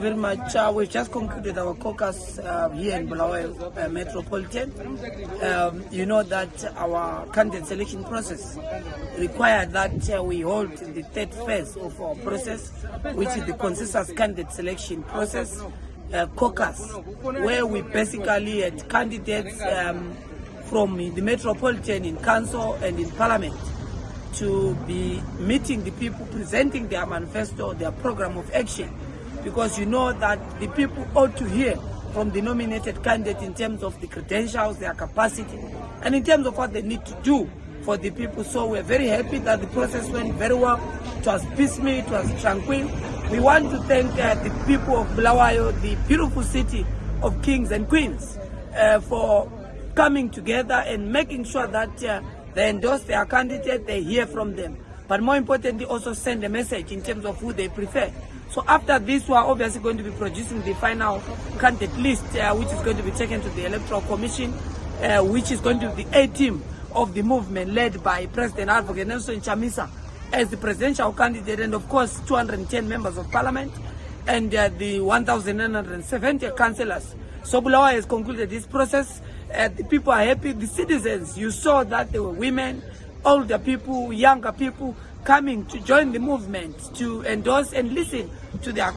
you very much. We've just concluded our caucus here in Bulawayo Metropolitan. You know that our candidate selection process required that we hold the third phase of our process, which is the consensus candidate selection process, caucus, where we basically had candidates from the Metropolitan in council and in parliament to be meeting the people, presenting their manifesto, their program of action, because you know that the people ought to hear from the nominated candidate in terms of the credentials, their capacity, and in terms of what they need to do for the people. So we're very happy that the process went very well. It was peaceful, it was tranquil. We want to thank the people of Bulawayo, the beautiful city of kings and queens, for coming together and making sure that they endorse their candidate, they hear from them. But more importantly, also send a message in terms of who they prefer. So after this, we are obviously going to be producing the final candidate list, which is going to be taken to the Electoral Commission, which is going to be the A-team of the movement led by President Advocate Nelson Chamisa as the presidential candidate, and of course 210 members of parliament and the 1,970 councillors. So Bulawayo has concluded this process. The people are happy. The citizens, you saw that there were women, older people, younger people coming to join the movement, to endorse and listen to their